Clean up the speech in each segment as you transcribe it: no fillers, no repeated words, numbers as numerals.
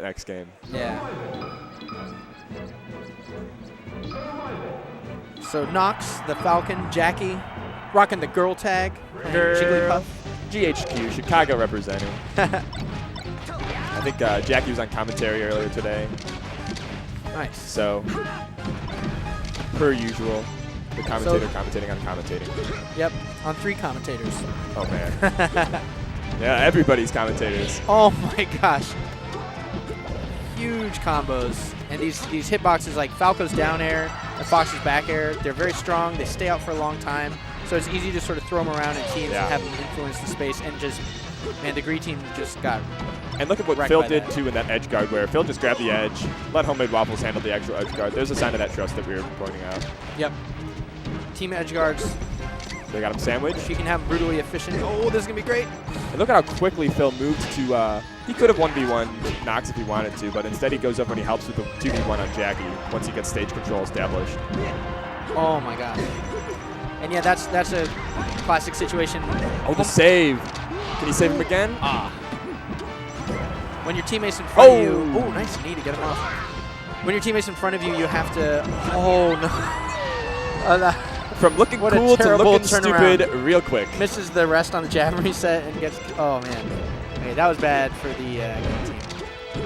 next game. Yeah. So Nox, the Falcon, Jacky, rocking the girl tag. Jigglypuff. GHQ, Chicago representing. I think Jacky was on commentary earlier today. Nice. So, per usual, the commentator commentating on commentating. Yep, on 3 commentators. Oh, man. Yeah, everybody's commentators. Oh, my gosh. Huge combos. And these hitboxes, like Falco's down air and Fox's back air, they're very strong. They stay out for a long time. So it's easy to sort of throw them around in teams and have them influence the space. And just, man, the green team just got And look at what Phil did, too, in that edge guard, where Phil just grabbed the edge, let Homemade Waffles handle the actual edge guard. There's a sign of that trust that we were pointing out. Yep. Team edge guards. They got him sandwiched. She can have him brutally efficient. Oh, this is going to be great. And look at how quickly Phil moved to, he could have 1v1 Nox if he wanted to, but instead he goes over and he helps with the 2v1 on Jacky once he gets stage control established. Oh, my gosh. And yeah, that's a classic situation. Oh, the save. Can he save him again? Ah. When your teammate's in front of you. Oh, nice knee to get him off. When your teammate's in front of you, you have to. Oh, no. From looking cool to looking stupid real quick. Misses the rest on the jab reset and gets. Oh, man. Okay, that was bad for the green team.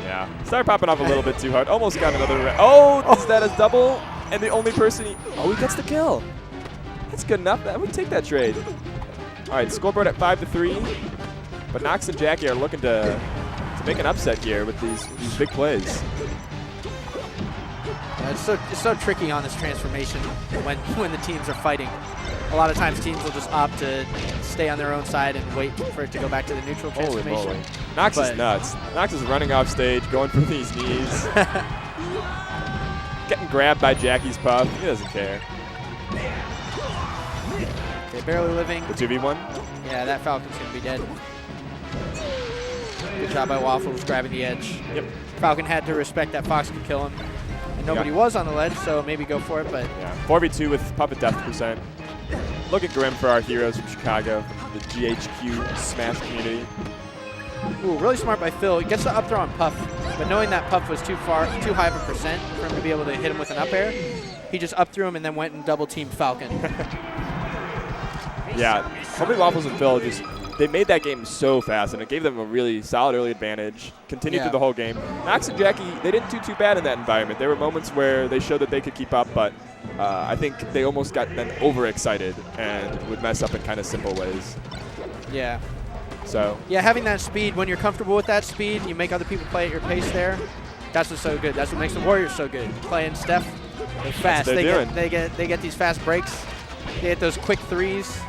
Yeah. Started popping off a little bit too hard. Almost got another. Oh, is that a double? And the only person he gets the kill. That's good enough. We take that trade. All right, scoreboard at 5-3. But Nox and Jacky are looking to make an upset here with these big plays. Yeah, it's so tricky on this transformation when the teams are fighting. A lot of times teams will just opt to stay on their own side and wait for it to go back to the neutral transformation. Holy moly. Nox is nuts. Nox is running off stage, going for these knees. Getting grabbed by Jacky's puff. He doesn't care. Okay, barely living. The 2v1? Yeah, that Falcon's going to be dead. Good job by Waffles grabbing the edge. Yep. Falcon had to respect that Fox could kill him. And nobody was on the ledge, so maybe go for it. But yeah, 4v2 with puppet death percent. Looking grim for our heroes from Chicago, from the GHQ Smash community. Ooh, really smart by Phil. He gets the up throw on Puff, but knowing that Puff was too high of a percent for him to be able to hit him with an up air, he just up threw him and then went and double teamed Falcon. Yeah, Homemade Waffles and Phil they made that game so fast, and it gave them a really solid early advantage. Continued through the whole game. Nox and Jacky, they didn't do too bad in that environment. There were moments where they showed that they could keep up, but I think they almost got then overexcited and would mess up in kind of simple ways. Yeah. So. Yeah, having that speed, when you're comfortable with that speed, you make other people play at your pace there. That's what's so good. That's what makes the Warriors so good. Playing Steph, they're fast. They get these fast breaks. They get those quick threes.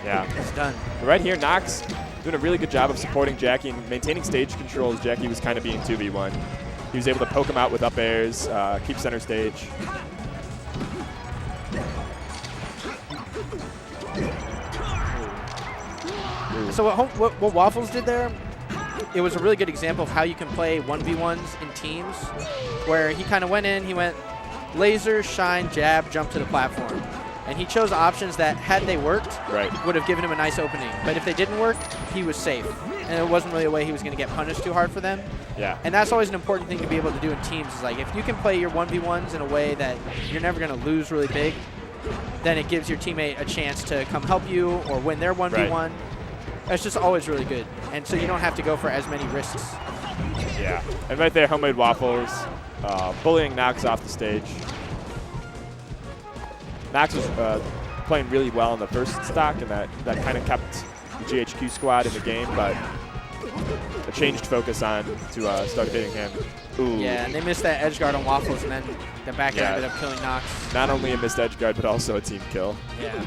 Yeah. It's done. But right here, Nox doing a really good job of supporting Jacky and maintaining stage control as Jacky was kind of being 2v1. He was able to poke him out with up airs, keep center stage. So what Waffles did there, it was a really good example of how you can play 1v1s in teams, where he kind of went in, he went laser, shine, jab, jump to the platform. And he chose options that, had they worked, would have given him a nice opening. But if they didn't work, he was safe. And it wasn't really a way he was going to get punished too hard for them. Yeah. And that's always an important thing to be able to do in teams. Is like, if you can play your 1v1s in a way that you're never going to lose really big, then it gives your teammate a chance to come help you or win their 1v1. That's just always really good. And so you don't have to go for as many risks. Yeah. And right there, Homemade Waffles bullying Nox off the stage. Nox was playing really well in the first stock, and that kind of kept the GHQ squad in the game, but a changed focus on to start hitting him. Ooh. Yeah, and they missed that edge guard on Waffles, and then the back end ended up killing Nox. Not only a missed edge guard, but also a team kill. Yeah.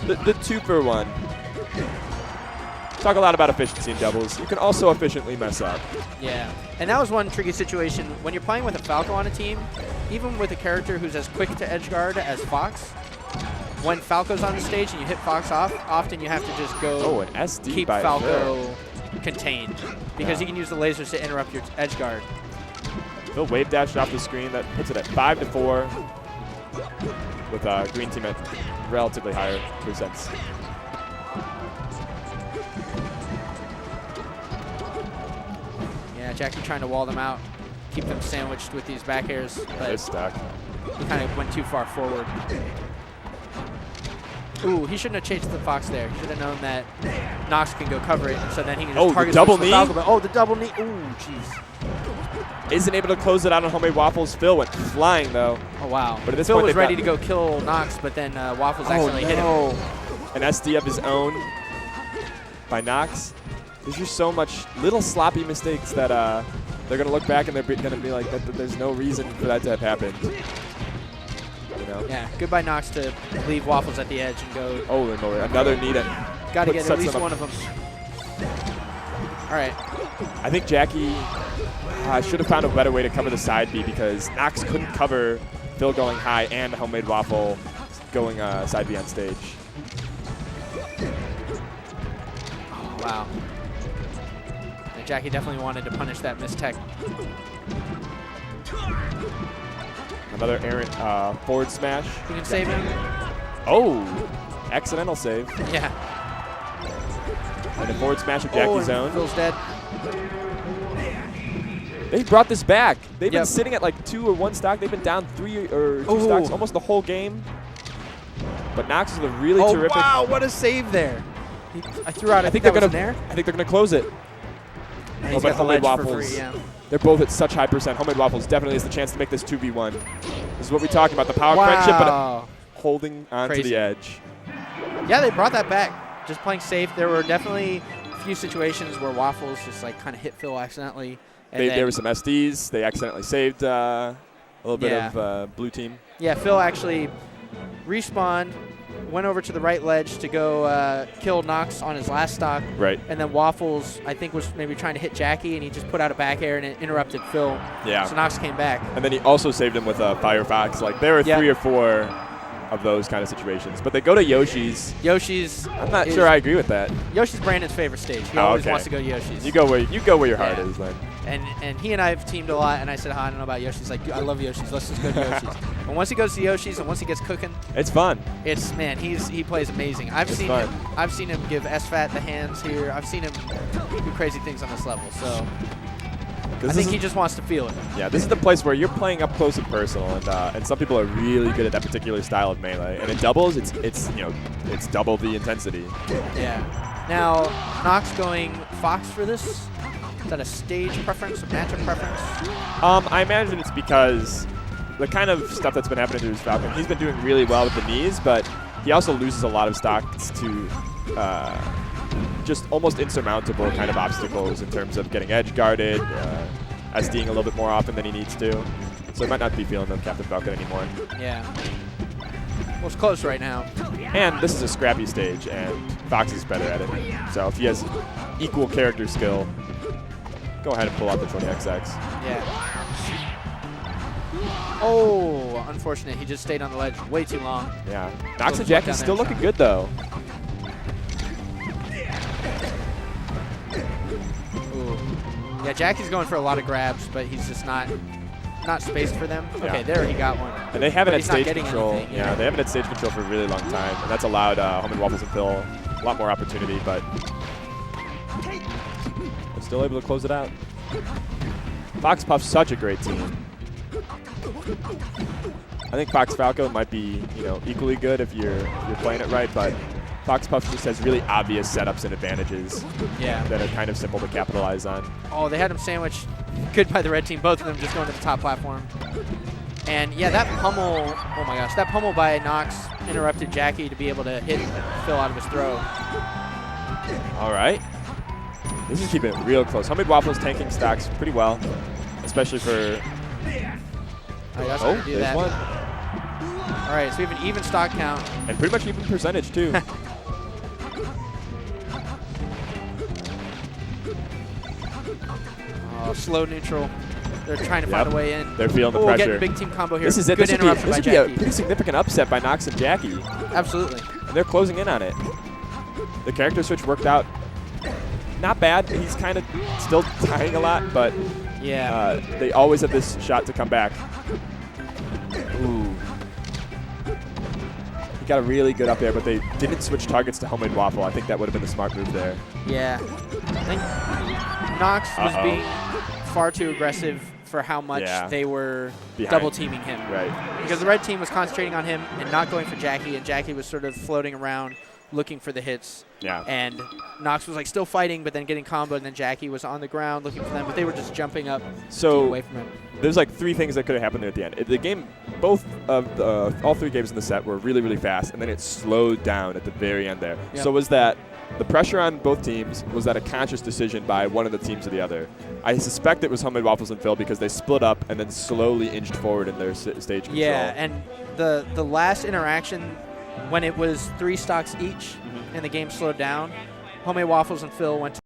The 2-for-1. Talk a lot about efficiency in doubles. You can also efficiently mess up. Yeah, and that was one tricky situation. When you're playing with a Falco on a team, even with a character who's as quick to edge guard as Fox, when Falco's on the stage and you hit Fox off, often you have to just go an SD keep by Falco contained, because he can use the lasers to interrupt your edge guard. Phil wave dashed off the screen. That puts it at 5-4 with green team at relatively higher percents. Yeah, Jacky trying to wall them out. keep them sandwiched with these back airs, They're but stuck. he kind of went too far forward. Ooh, he shouldn't have chased the Fox there. He should have known that Nox can go cover it, so then he can just target the double switch knee? the Falco. Oh, the double knee. Ooh, jeez. Isn't able to close it out on Homemade Waffles. Phil went flying, though. Oh, wow. But at this Phil point, was they've ready got- to go kill Nox, but then Waffles accidentally hit him. An SD of his own by Nox. There's just so much little sloppy mistakes that they're going to look back and they're going to be like, that there's no reason for that to have happened. You know? Yeah, goodbye Nox to leave Waffles at the edge and go. Oh, and another knee that Got to get at sets least them up. one of them. All right. I think Jacky should have found a better way to cover the side B because Nox couldn't cover Phil going high and Homemade Waffle going side B on stage. Oh, wow. And Jacky definitely wanted to punish that mistech. Another errant forward smash. You can save him. Oh, accidental save. Yeah. And a forward smash of Jacky's and own. Phil's dead. They brought this back. They've been Yep. sitting at like 2 or 1 stock. They've been down 3 or 2 stocks almost the whole game. But Nox is a really terrific. Wow, what a save there. I threw out. I think they're gonna. there. I think they're gonna close it. And he's but got the Homemade ledge for Waffles. free, yeah. They're both at such high percent. Homemade Waffles definitely has the chance to make this 2v1. This is what we talked about, the power friendship, but holding on to Crazy. the edge. Yeah, they brought that back. Just playing safe. There were definitely a few situations where Waffles just like kind of hit Phil accidentally. And There were some SDs. They accidentally saved a little bit of blue team. Yeah, Phil actually respawned, went over to the right ledge to go kill Nox on his last stock. Right. And then Waffles, I think, was maybe trying to hit Jacky, and he just put out a back air, and it interrupted Phil. Yeah. So Nox came back. And then he also saved him with a Firefox. Like, there were 3 or 4 of those kind of situations. But they go to Yoshi's. Yoshi's. I'm not sure I agree with that. Yoshi's Brandon's favorite stage. He always wants to go to Yoshi's. You go where your heart is, then. And he and I have teamed a lot, and I said, I don't know about Yoshi's. He's like, I love Yoshi's. Let's just go to Yoshi's. And once he goes to Yoshi's, and once he gets cooking, it's fun. It's man, he plays amazing. I've seen him give SFAT the hands here. I've seen him do crazy things on this level. So I think he just wants to feel it. Yeah, this is the place where you're playing up close and personal, and some people are really good at that particular style of melee. And in doubles, it's double the intensity. Yeah. Now Nox going Fox for this. Is that a stage preference, a matchup preference? I imagine it's because the kind of stuff that's been happening to his Falcon, he's been doing really well with the knees, but he also loses a lot of stocks to just almost insurmountable kind of obstacles in terms of getting edge guarded, SDing a little bit more often than he needs to. So he might not be feeling the Captain Falcon anymore. Yeah. Well, it's close right now. And this is a scrappy stage, and Fox is better at it. So if he has equal character skill, go ahead and pull out the 20XX. Yeah. Oh, unfortunate. He just stayed on the ledge way too long. Yeah. Nox and Jacky's still looking good, though. Ooh. Yeah, Jacky's going for a lot of grabs, but he's just not spaced for them. Yeah. Okay, there he got one. And they haven't But had he's not stage getting control. anything, Yeah, they haven't had stage control for a really long time, and that's allowed Homemade Waffles and Phil a lot more opportunity, but they're still able to close it out. Fox Puff's such a great team. I think Fox Falco might be, equally good if you're playing it right, but Fox Puff just has really obvious setups and advantages that are kind of simple to capitalize on. Oh, they had him sandwiched good by the red team, both of them just going to the top platform. And yeah, that pummel, oh my gosh, that pummel by Nox interrupted Jacky to be able to hit Phil out of his throw. All right. This is keeping it real close. Homemade Waffles tanking stocks pretty well, especially for... Oh, there's one. All right, so we have an even stock count. And pretty much even percentage, too. Oh, slow neutral. They're trying to find a way in. They're feeling the pressure. Getting a big team combo here. This is it. Good This would be a Jacky. pretty significant upset by Nox and Jacky. Absolutely. And they're closing in on it. The character switch worked out not bad. He's kind of still dying a lot, but they always have this shot to come back. Ooh. He got a really good up there, but they didn't switch targets to Homemade Waffle. I think that would have been the smart move there. Yeah. I think Nox was being far too aggressive for how much they were Behind. double teaming him. Right. Because the red team was concentrating on him and not going for Jacky, and Jacky was sort of floating around looking for the hits. Yeah. And Nox was like still fighting, but then getting comboed, and then Jacky was on the ground looking for them, but they were just jumping up away from him. There's like 3 things that could have happened there at the end. The game, all 3 games in the set were really, really fast, and then it slowed down at the very end there. Yep. So was that the pressure on both teams? Was that a conscious decision by one of the teams or the other? I suspect it was Homemade Waffles and Phil because they split up and then slowly inched forward in their stage control. Yeah, and the last interaction, when it was 3 stocks each and the game slowed down, Homemade Waffles and Phil went to